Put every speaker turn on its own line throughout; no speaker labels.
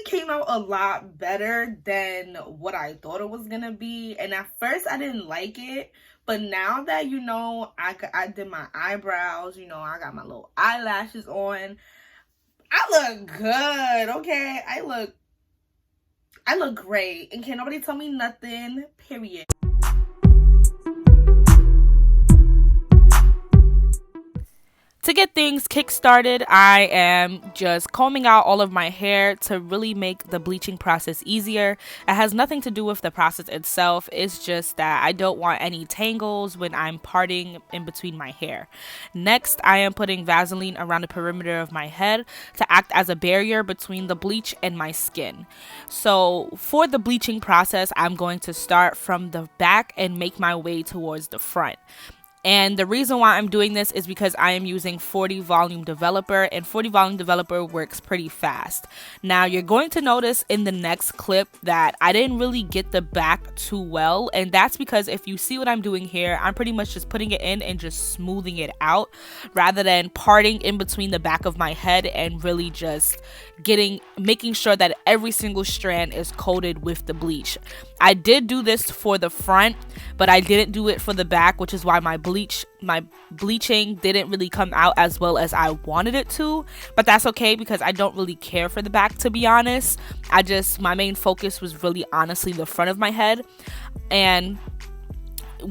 came out a lot better than what I thought it was gonna be. And at first I didn't like it, but now that, you know, I did my eyebrows, you know, I got my little eyelashes on, I look good, okay? I look great, and can't nobody tell me nothing, period. To get things kick-started, I am just combing out all of my hair to really make the bleaching process easier. It has nothing to do with the process itself. It's just that I don't want any tangles when I'm parting in between my hair. Next, I am putting Vaseline around the perimeter of my head to act as a barrier between the bleach and my skin. So for the bleaching process, I'm going to start from the back and make my way towards the front. And the reason why I'm doing this is because I am using 40 volume developer, and 40 volume developer works pretty fast. Now you're going to notice in the next clip that I didn't really get the back too well, and that's because if you see what I'm doing here, I'm pretty much just putting it in and just smoothing it out rather than parting in between the back of my head and really just making sure that every single strand is coated with the bleach. I did do this for the front, but I didn't do it for the back, which is why my bleaching didn't really come out as well as I wanted it to. But that's okay because I don't really care for the back, to be honest. My main focus was really honestly the front of my head. And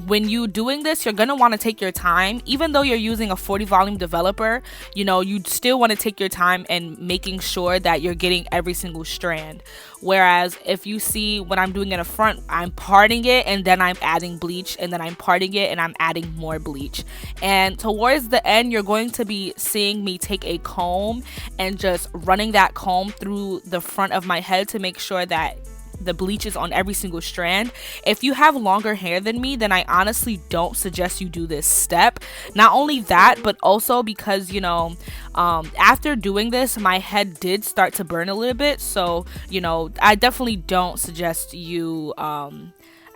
when you doing this, you're gonna want to take your time. Even though you're using a 40 volume developer, you know, you still want to take your time and making sure that you're getting every single strand. Whereas if you see when I'm doing it in front, I'm parting it and then I'm adding bleach, and then I'm parting it and I'm adding more bleach. And towards the end, you're going to be seeing me take a comb and just running that comb through the front of my head to make sure that the bleach is on every single strand. If you have longer hair than me, then I honestly don't suggest you do this step. Not only that, but also because, you know, after doing this, my head did start to burn a little bit. So, you know, I definitely don't suggest you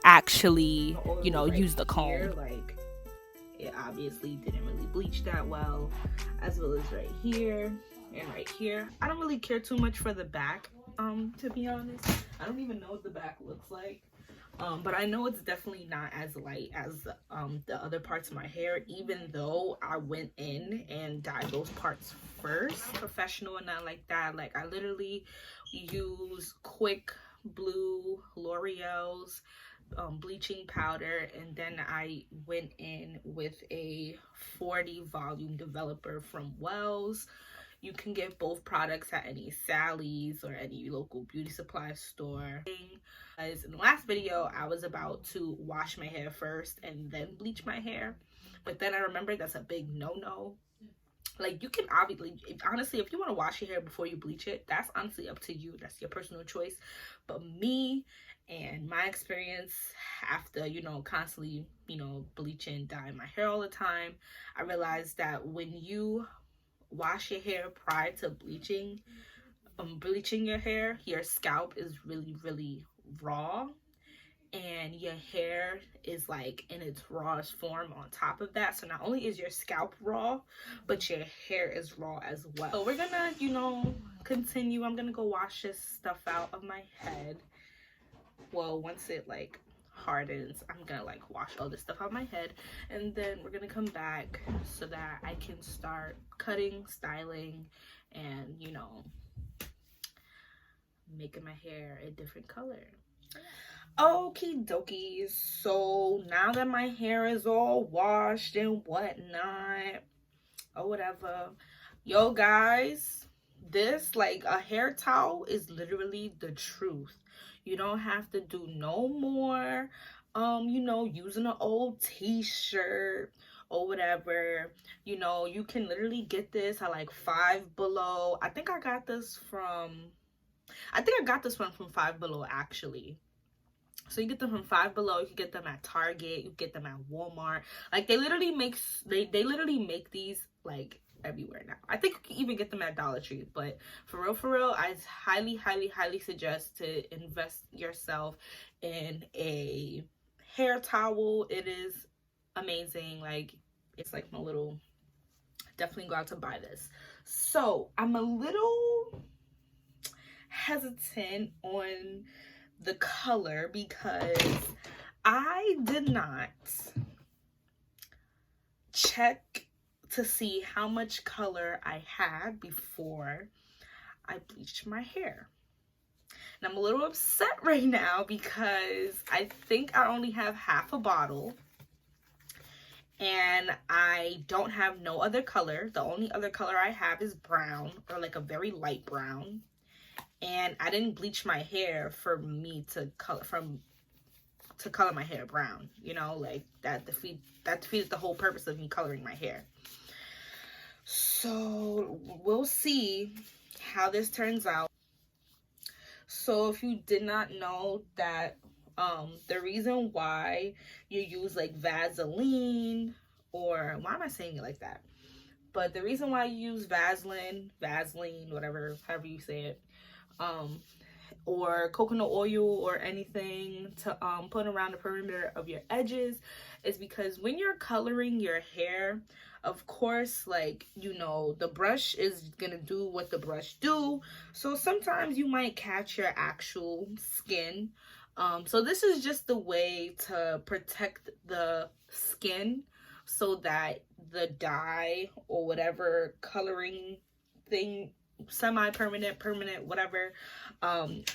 actually, you know, use the comb. Like, it obviously didn't really bleach that well, as well as right here and right here. I don't really care too much for the back, to be honest. I don't even know what the back looks like, but I know it's definitely not as light as the other parts of my hair, even though I went in and dyed those parts first, professional and not like that. Like, I literally use Quick Blue L'Oreal's bleaching powder, and then I went in with a 40 volume developer from Wells. You can get both products at any Sally's or any local beauty supply store. As in the last video, I was about to wash my hair first and then bleach my hair, but then I remembered that's a big no-no. Like, you can obviously, honestly, if you want to wash your hair before you bleach it, that's honestly up to you. That's your personal choice. But me and my experience after, you know, constantly, you know, bleaching, dyeing my hair all the time, I realized that when you wash your hair prior to bleaching your hair, your scalp is really raw, and your hair is like in its rawest form on top of that. So not only is your scalp raw, but your hair is raw as well. So we're gonna, you know, continue. I'm gonna go wash this stuff out of my head. Well, once it like hardens, I'm gonna like wash all this stuff out of my head, and then we're gonna come back so that I can start cutting, styling, and, you know, making my hair a different color. Okie dokie, so now that my hair is all washed and whatnot or whatever, yo guys, this, like, a hair towel is literally the truth. You don't have to do no more you know, using an old t-shirt or whatever. You know, you can literally get this at like Five Below. I think I got this from Five Below, actually. So you get them from Five Below, you can get them at Target, you can get them at Walmart. Like, they literally make these like everywhere now. I think you can even get them at Dollar Tree. But for real, I highly suggest to invest yourself in a hair towel. It is amazing. Like, it's like my little, definitely go out to buy this. So I'm a little hesitant on the color because I did not check to see how much color I had before I bleached my hair. And I'm a little upset right now because I think I only have half a bottle and I don't have no other color. The only other color I have is brown, or like a very light brown. And I didn't bleach my hair for me to color my hair brown, you know, like that defeated the whole purpose of me coloring my hair. So we'll see how this turns out. So if you did not know that the reason why you use like Vaseline, or why am I saying it like that? But the reason why you use Vaseline, whatever, however you say it, or coconut oil or anything to put around the perimeter of your edges is because when you're coloring your hair, of course, like, you know, the brush is gonna do what the brush do, so sometimes you might catch your actual skin. So this is just the way to protect the skin so that the dye or whatever coloring thing, semi-permanent, permanent, whatever,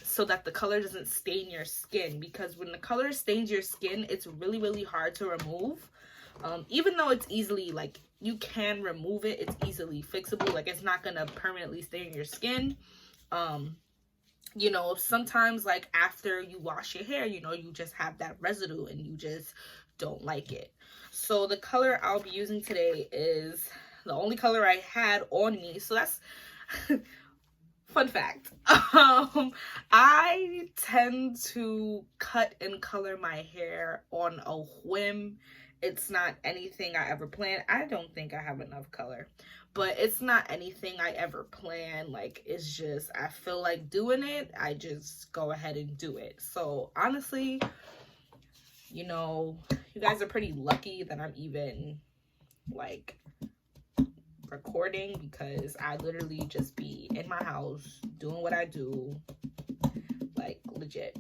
so that the color doesn't stain your skin, because when the color stains your skin, it's really, really hard to remove. Even though it's easily, like, you can remove it, it's easily fixable, like it's not gonna permanently stain your skin. You know, sometimes like after you wash your hair, you know, you just have that residue and you just don't like it. So the color I'll be using today is the only color I had on me, so that's fun fact. I tend to cut and color my hair on a whim. It's not anything I ever planned. I don't think I have enough color, but it's not anything I ever plan. Like, it's just, I feel like doing it, I just go ahead and do it. So honestly, you know, you guys are pretty lucky that I'm even like recording, because I literally just be in my house doing what I do, like legit.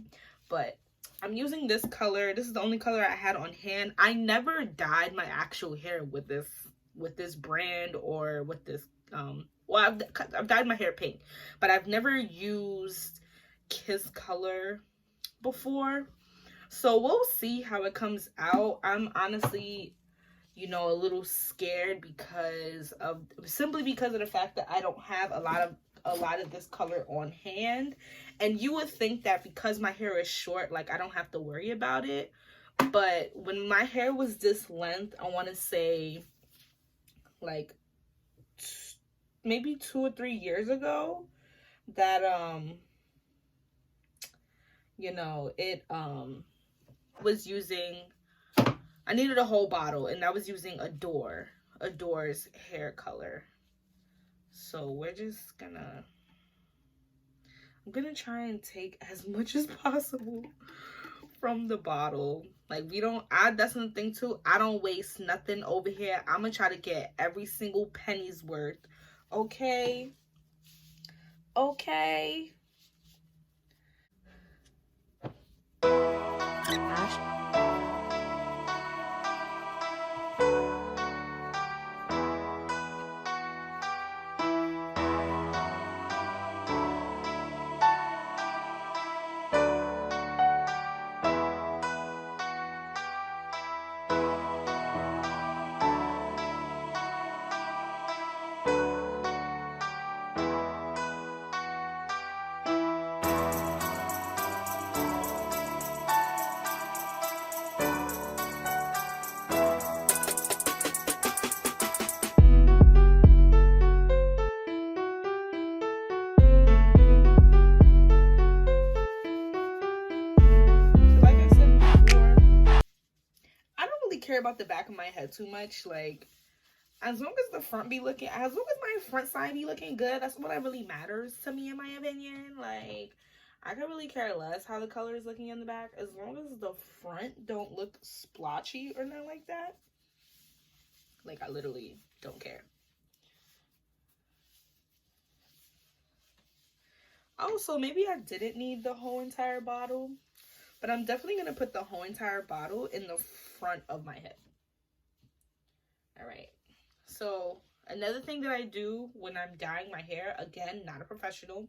But I'm using this color. This is the only color I had on hand. I never dyed my actual hair with this brand or with this well, I've dyed my hair pink, but I've never used Kiss color before, so we'll see how it comes out. I'm honestly, you know, a little scared simply because of the fact that I don't have a lot of this color on hand. And you would think that because my hair is short, like, I don't have to worry about it. But when my hair was this length, I want to say like maybe 2 or 3 years ago, that you know, it was using, I needed a whole bottle, and I was using Adore's hair color. So we're just gonna, I'm gonna try and take as much as possible from the bottle. Like, that's the thing too, I don't waste nothing over here. I'm gonna try to get every single penny's worth. Okay, okay. Care about the back of my head too much. Like, as long as the front be looking, as long as my front side be looking good, that's what really matters to me, in my opinion. Like, I could really care less how the color is looking in the back, as long as the front don't look splotchy or nothing like that. Like, I literally don't care. Oh, so maybe I didn't need the whole entire bottle, but I'm definitely going to put the whole entire bottle in the front of my head. All right. So another thing that I do when I'm dyeing my hair, again, not a professional,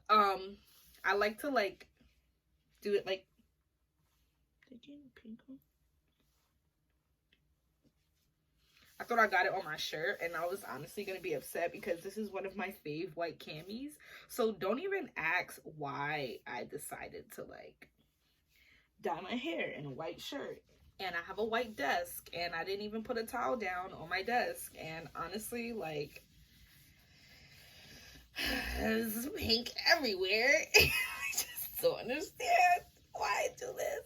I like to like do it like, I thought I got it on my shirt, and I was honestly gonna be upset because this is one of my fave white camis. So don't even ask why I decided to like dye my hair in a white shirt. And I have a white desk, and I didn't even put a towel down on my desk. And honestly, like, there's pink everywhere. I just don't understand why I do this.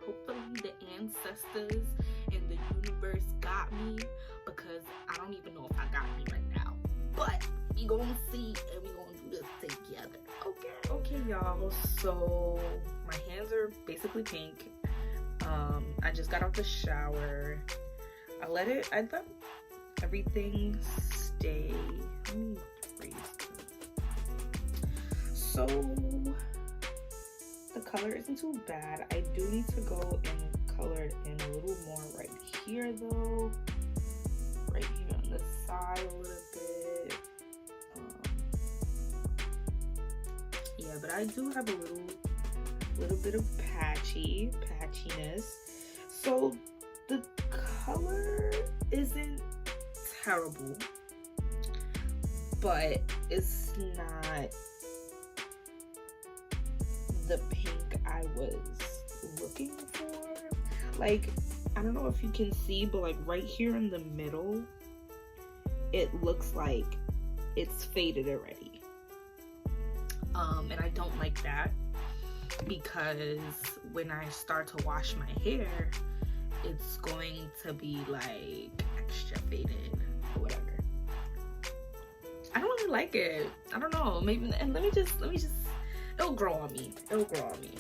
Hopefully the ancestors and the universe got me, because I don't even know if I got me right now. But we gonna see, and we gonna do this together. Okay, y'all. So my hands are basically pink. I just got out the shower. I let everything stay. Let me freeze this. So the color isn't too bad. I do need to go and color it in a little more right here though. Right here on the side a little bit. Yeah, but I do have a little bit of patchiness. So the color isn't terrible, but it's not the pink I was looking for. Like, I don't know if you can see, but like right here in the middle, it looks like it's faded already. And I don't like that, because when I start to wash my hair, it's going to be like extra faded or whatever. I don't really like it. I don't know. Maybe, and let me just. It'll grow on me. It'll grow on me.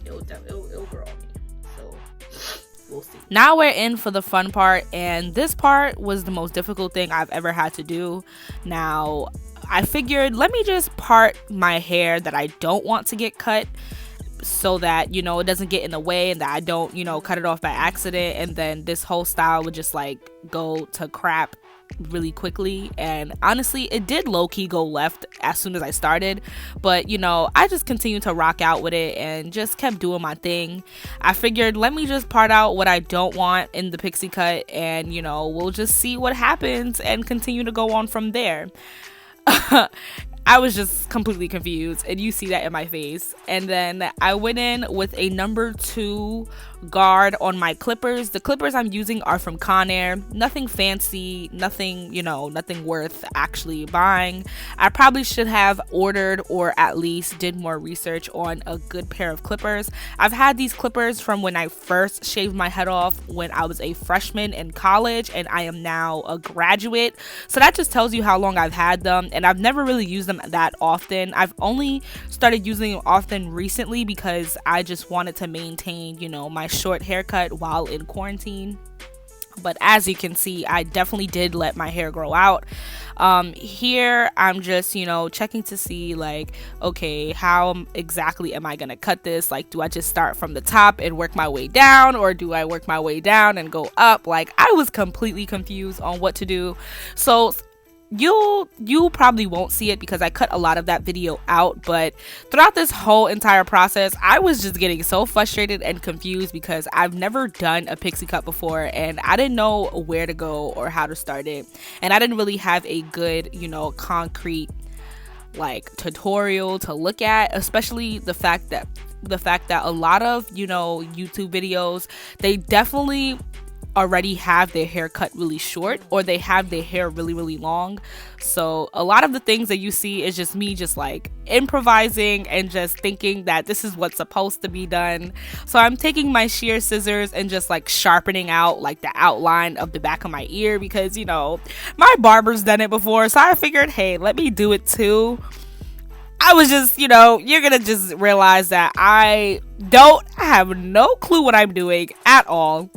It'll grow on me. So we'll see. Now we're in for the fun part, and this part was the most difficult thing I've ever had to do. Now, I figured, let me just part my hair that I don't want to get cut, so that, you know, it doesn't get in the way, and that I don't, you know, cut it off by accident, and then this whole style would just like go to crap really quickly. And honestly, it did low-key go left as soon as I started, but you know, I just continued to rock out with it and just kept doing my thing. I figured, let me just part out what I don't want in the pixie cut, and you know, we'll just see what happens and continue to go on from there. I was just completely confused, and you see that in my face. And then I went in with a number 2 guard on my clippers. The clippers I'm using are from Conair. Nothing fancy, nothing, you know, nothing worth actually buying. I probably should have ordered, or at least did more research on a good pair of clippers. I've had these clippers from when I first shaved my head off when I was a freshman in college, and I am now a graduate. So that just tells you how long I've had them, and I've never really used them that often. I've only started using them often recently because I just wanted to maintain, you know, my short haircut while in quarantine. But as you can see, I definitely did let my hair grow out. Here I'm just, you know, checking to see like, okay, how exactly am I gonna cut this? Like, do I just start from the top and work my way down, or do I work my way down and go up? Like, I was completely confused on what to do. So you probably won't see it because I cut a lot of that video out, but throughout this whole entire process, I was just getting so frustrated and confused because I've never done a pixie cut before, and I didn't know where to go or how to start it, and I didn't really have a good, you know, concrete like tutorial to look at, especially the fact that a lot of, you know, YouTube videos, they definitely already have their hair cut really short, or they have their hair really long. So a lot of the things that you see is just me just like improvising and just thinking that this is what's supposed to be done. So I'm taking my shear scissors and just like sharpening out like the outline of the back of my ear, because, you know, my barber's done it before, so I figured, hey, let me do it too. I was just, you know, you're gonna just realize that I have no clue what I'm doing at all.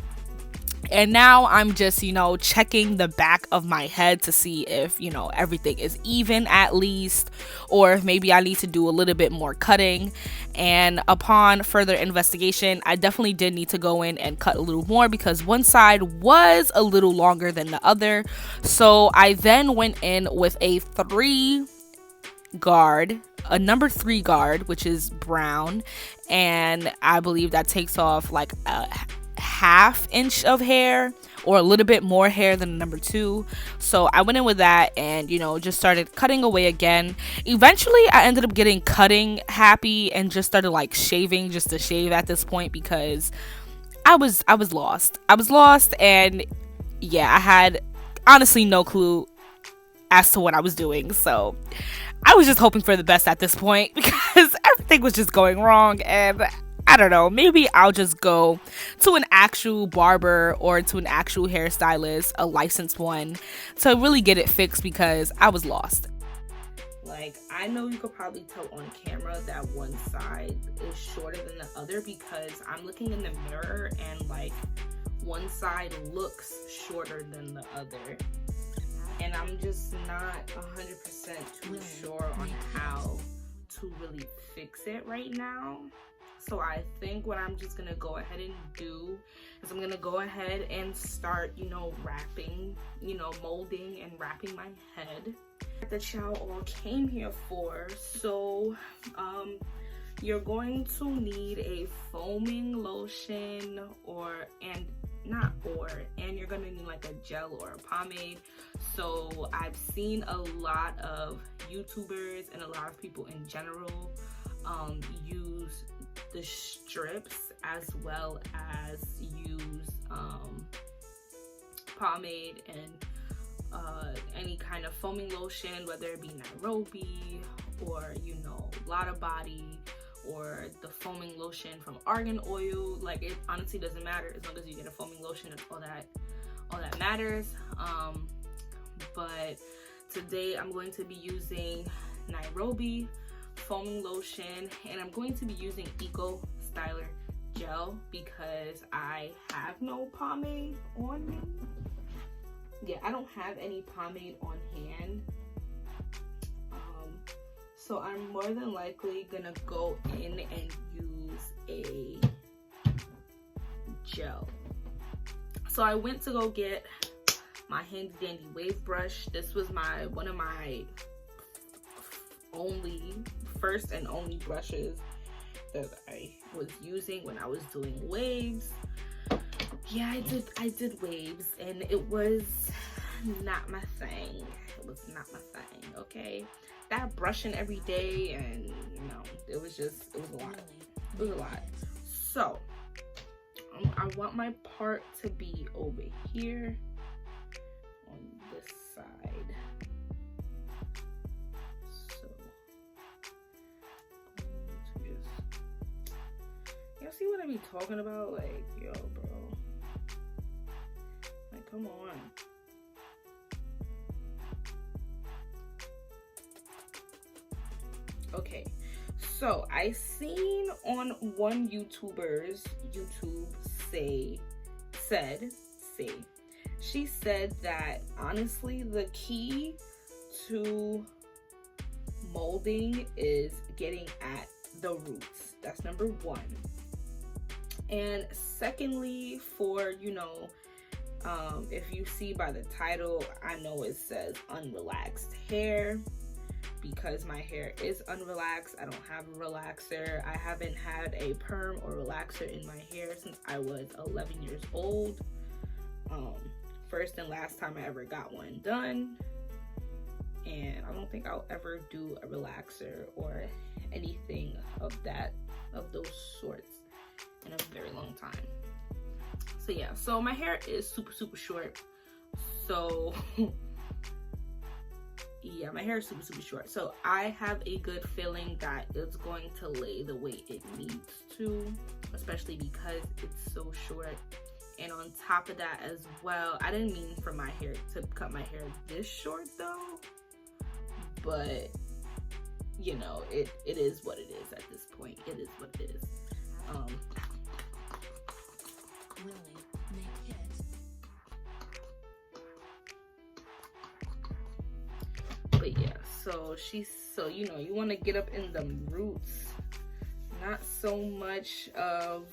And now I'm just, checking the back of my head to see if, everything is even at least, or if maybe I need to do a little bit more cutting. And upon further investigation, I definitely did need to go in and cut a little more because one side was a little longer than the other. So I then went in with a number 3 guard, which is brown, and I believe that takes off like a half inch of hair or a little bit more hair than number 2. So I went in with that and just started cutting away again. Eventually I ended up getting cutting happy and just started like shaving just to shave at this point because I was lost. And yeah, I had honestly no clue as to what I was doing. So I was just hoping for the best at this point because everything was just going wrong, and I don't know, maybe I'll just go to an actual barber or to an actual hairstylist, a licensed one, to really get it fixed because I was lost. Like, I know you could probably tell on camera that one side is shorter than the other because I'm looking in the mirror and like one side looks shorter than the other. And I'm just not 100% too sure on how to really fix it right now. So I think what I'm just gonna go ahead and do is I'm gonna go ahead and start, wrapping, molding and wrapping my head that y'all all came here for. So you're going to need a foaming lotion and you're gonna need like a gel or a pomade. So I've seen a lot of YouTubers and a lot of people in general use the strips as well as use pomade and any kind of foaming lotion, whether it be Nairobi or Lotta Body or the foaming lotion from Argon oil. Like, it honestly doesn't matter as long as you get a foaming lotion. That's all that matters. But today I'm going to be using Nairobi foaming lotion, and I'm going to be using Eco Styler gel because I have no pomade on me. Yeah, I don't have any pomade on hand. So I'm more than likely gonna go in and use a gel. So I went to go get my handy dandy wave brush. This was one of my first and only brushes that I was using when I was doing waves. Yeah, I did waves, and it was not my thing. Okay, that brushing every day, and it was a lot. So I want my part to be over here on this side. So y'all see what I be talking about? Like, yo, bro, like, come on. Okay, so I seen on one YouTuber's YouTube she said that honestly the key to molding is getting at the roots. That's number 1. And secondly, for if you see by the title, I know it says unrelaxed hair. Because my hair is unrelaxed, I don't have a relaxer. I haven't had a perm or relaxer in my hair since I was 11 years old. First and last time I ever got one done. And I don't think I'll ever do a relaxer or anything of those sorts in a very long time. So yeah, so my hair is super short. So yeah, my hair is super short. So I have a good feeling that it's going to lay the way it needs to, especially because it's so short. And on top of that as well, I didn't mean for my hair to cut my hair this short though, but it is what it is at this point. It is what it is. So you know, you want to get up in them roots, not so much of,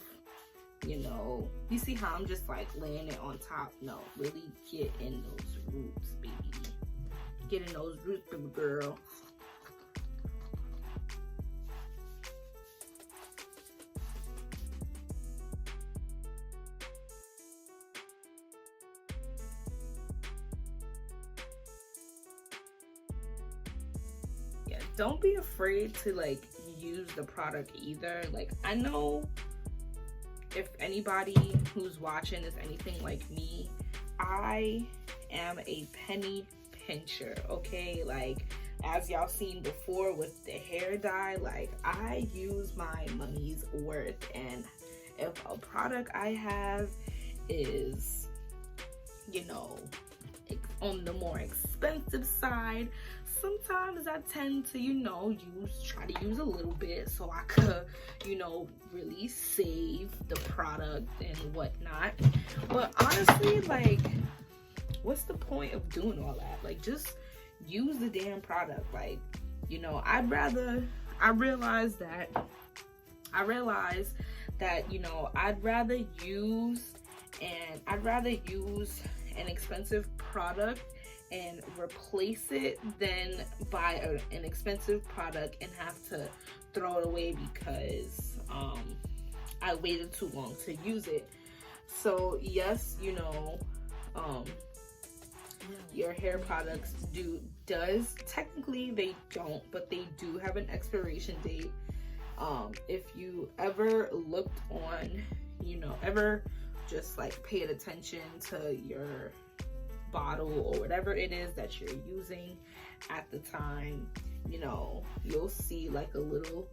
you know, you see how I'm just like laying it on top. No, really get in those roots, baby. Get in those roots, baby girl. Yeah, don't be afraid to like use the product either. Like, I know if anybody who's watching is anything like me, I am a penny pincher, okay? Like, as y'all seen before with the hair dye, like, I use my money's worth. And if a product I have is, you know, on the more expensive side, sometimes I tend to, you know, try to use a little bit so I could, you know, really save the product and whatnot. But honestly, like, what's the point of doing all that? Like, just use the damn product. Like, you know, I realize that, you know, I'd rather use an expensive product and replace it than buy an expensive product and have to throw it away because I waited too long to use it. So yes, you know, your hair products technically they don't, but they do have an expiration date. If you ever looked on, you know, ever just like paid attention to your bottle or whatever it is that you're using at the time, you know, you'll see like a little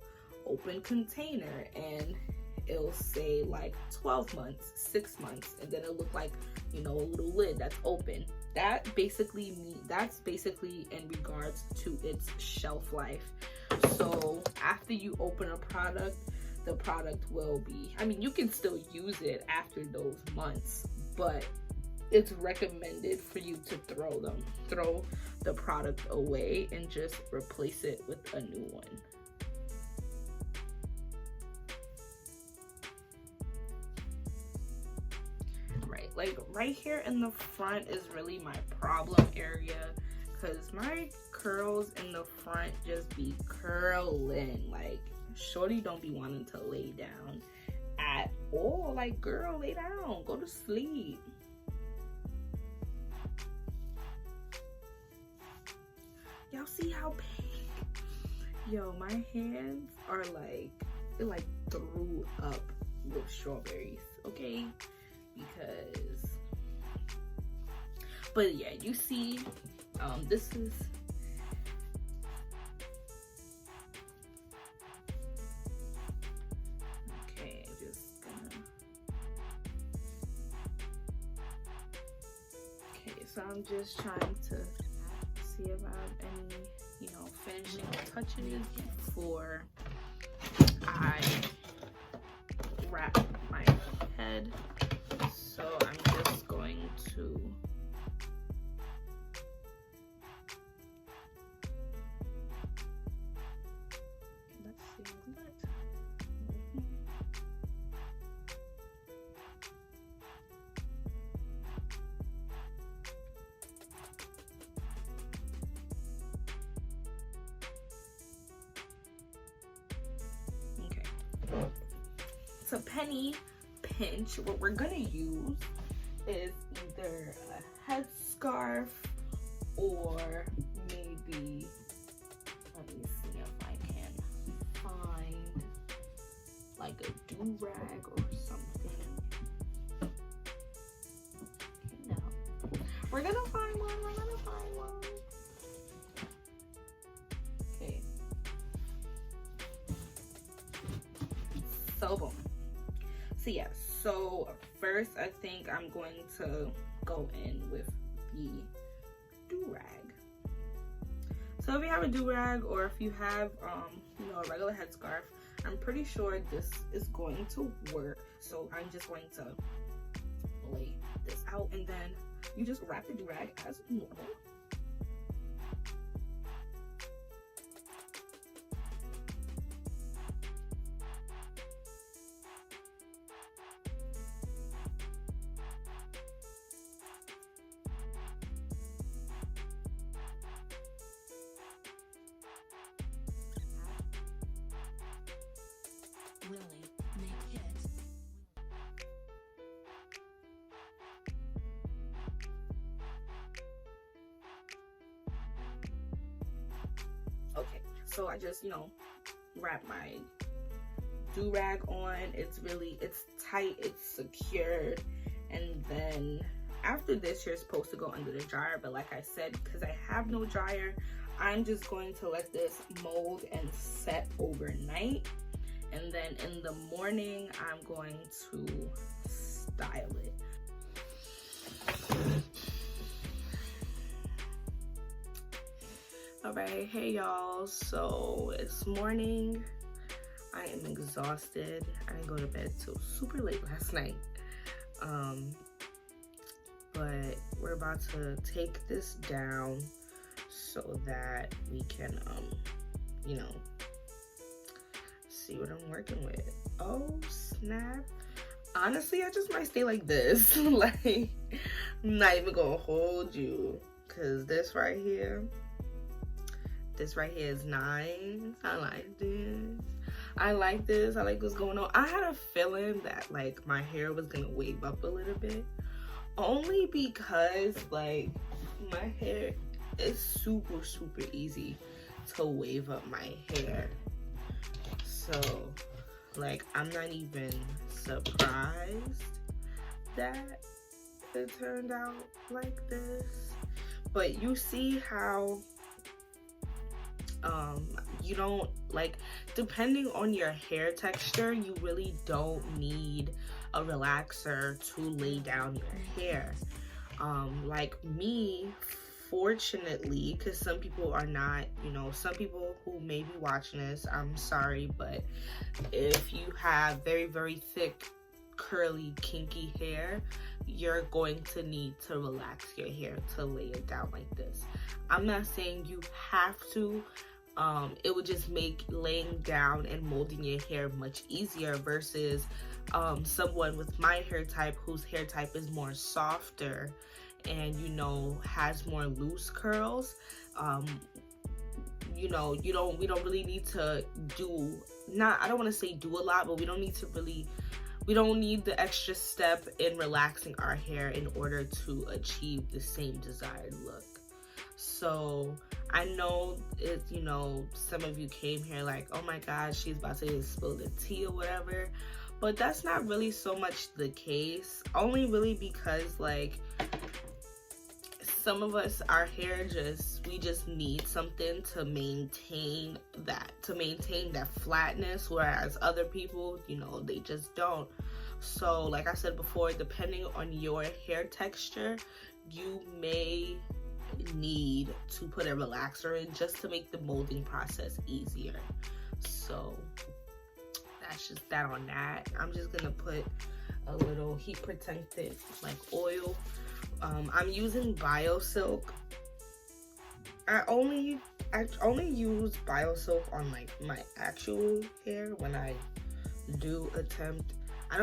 open container and it'll say like 12 months, 6 months, and then it'll look like, you know, a little lid that's open. That's basically in regards to its shelf life. So after you open a product, the product will be, I mean, you can still use it after those months, but it's recommended for you to throw the product away and just replace it with a new one. Right, like right here in the front is really my problem area, because my curls in the front just be curling. Like, shorty don't be wanting to lay down at all. Like, girl, lay down, go to sleep. Y'all see how big? Yo, my hands are like, it like threw up with strawberries, okay? Because, but yeah, you see, this is, okay, just gonna, okay, so I'm just trying to see if I have any, you know, finishing touches before I wrap my head. So I'm just going to let's see what. Okay. So penny pinch, what we're gonna use is either a headscarf or maybe, let me see if I can find like a do-rag or something. No, we're gonna find one. Okay, so boom. So yeah, so first I think I'm going to go in with the do-rag. So if you have a do-rag or if you have you know, a regular headscarf, I'm pretty sure this is going to work. So I'm just going to lay this out and then you just wrap the do-rag as normal. So I just, wrap my do-rag on. It's tight, it's secured, and then after this you're supposed to go under the dryer, but like I said, because I have no dryer, I'm just going to let this mold and set overnight, and then in the morning I'm going to style it. Alright, hey y'all, so it's morning. I am exhausted. I didn't go to bed till super late last night. But we're about to take this down so that we can, see what I'm working with. Oh, snap. Honestly, I just might stay like this. Like, I'm not even gonna hold you. Because this right here is nice. I like this. I like what's going on. I had a feeling that like my hair was gonna wave up a little bit, only because like my hair is super easy to wave up my hair. So like I'm not even surprised that it turned out like this. But you see how you don't, like, depending on your hair texture, you really don't need a relaxer to lay down your hair. Like me, fortunately, because some people are not, some people who may be watching this, I'm sorry, but if you have very thick, curly, kinky hair, you're going to need to relax your hair to lay it down like this. I'm not saying you have to. It would just make laying down and molding your hair much easier versus someone with my hair type, whose hair type is more softer and has more loose curls. We don't really need to do, I don't want to say do a lot, but we don't need the extra step in relaxing our hair in order to achieve the same desired look. So I know it, some of you came here like, oh my god, she's about to spill the tea or whatever, but that's not really so much the case, only really because like some of us, our hair we just need something to maintain that flatness, whereas other people, they just don't. So like I said before, depending on your hair texture, you may need to put a relaxer in just to make the molding process easier. So that's just that on that. I'm just gonna put a little heat protectant like oil. I'm using BioSilk. I only use BioSilk on like my actual hair when I do attempt. I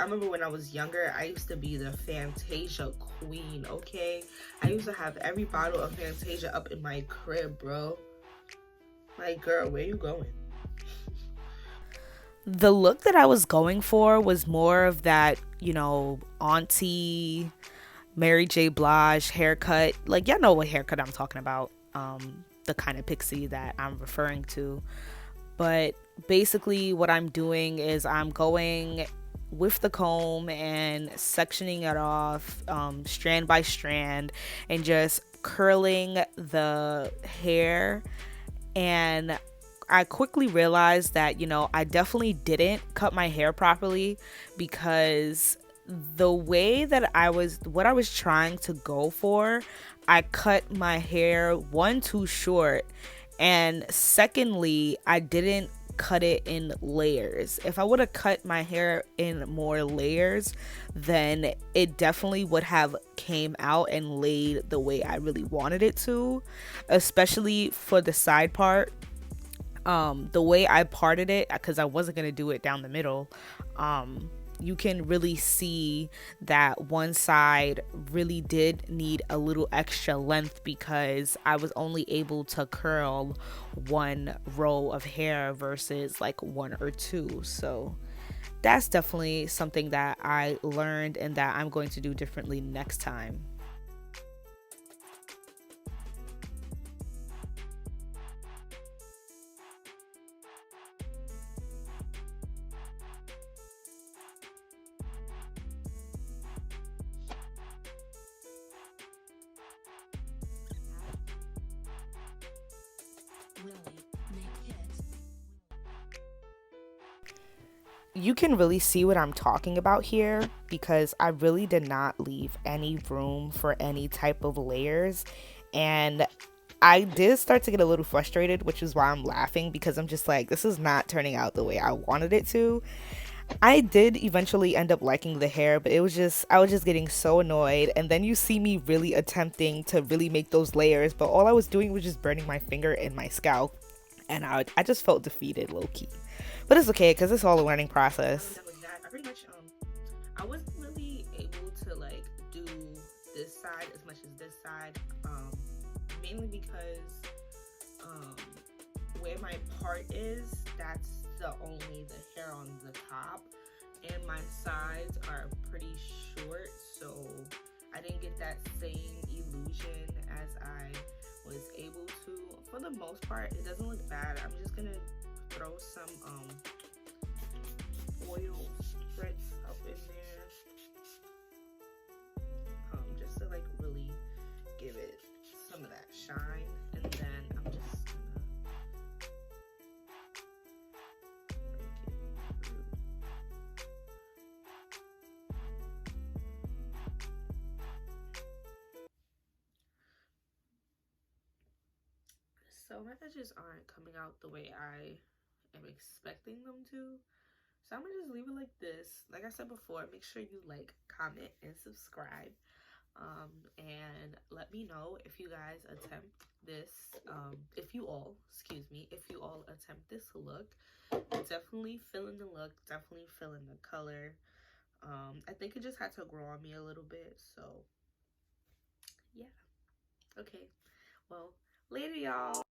remember when I was younger, I used to be the Fantasia queen, okay? I used to have every bottle of Fantasia up in my crib, bro. Like, girl, where you going?
The look that I was going for was more of that, auntie Mary J. Blige haircut. Like, y'all know what haircut I'm talking about. The kind of Pixie that I'm referring to. But basically what I'm doing is I'm going with the comb and sectioning it off strand by strand and just curling the hair. And I quickly realized that, I definitely didn't cut my hair properly, because the way that what I was trying to go for, I cut my hair too short, and secondly, I didn't cut it in layers. If I would have cut my hair in more layers, then it definitely would have came out and laid the way I really wanted it to, especially for the side part. The way I parted it, because I wasn't going to do it down the middle, you can really see that one side really did need a little extra length, because I was only able to curl one row of hair versus like one or two. So that's definitely something that I learned and that I'm going to do differently next time. You can really see what I'm talking about here because I really did not leave any room for any type of layers. And I did start to get a little frustrated, which is why I'm laughing because I'm just like, this is not turning out the way I wanted it to. I did eventually end up liking the hair, but it was just, I was just getting so annoyed. And then you see me really attempting to really make those layers, but all I was doing was just burning my finger and my scalp. And I just felt defeated low key. But it's okay because it's all a learning process. I pretty much I wasn't really able to like do this side as much as this side, mainly because um, where my part is, that's the only the hair on the top, and my sides are pretty short, so I didn't get that same illusion as I was able to. For the most part, it doesn't look bad. I'm just gonna throw some oil spritz up in there, just to like really give it some of that shine, and then I'm just gonna break it through. So my edges aren't coming out the way I am expecting them to. So I'm gonna just leave it like this. Like I said before, make sure you like, comment, and subscribe. And let me know if you guys attempt this, if you all, excuse me, if you all attempt this look. Definitely feeling the look, definitely feeling the color. I think it just had to grow on me a little bit, so yeah. Okay, well, later y'all.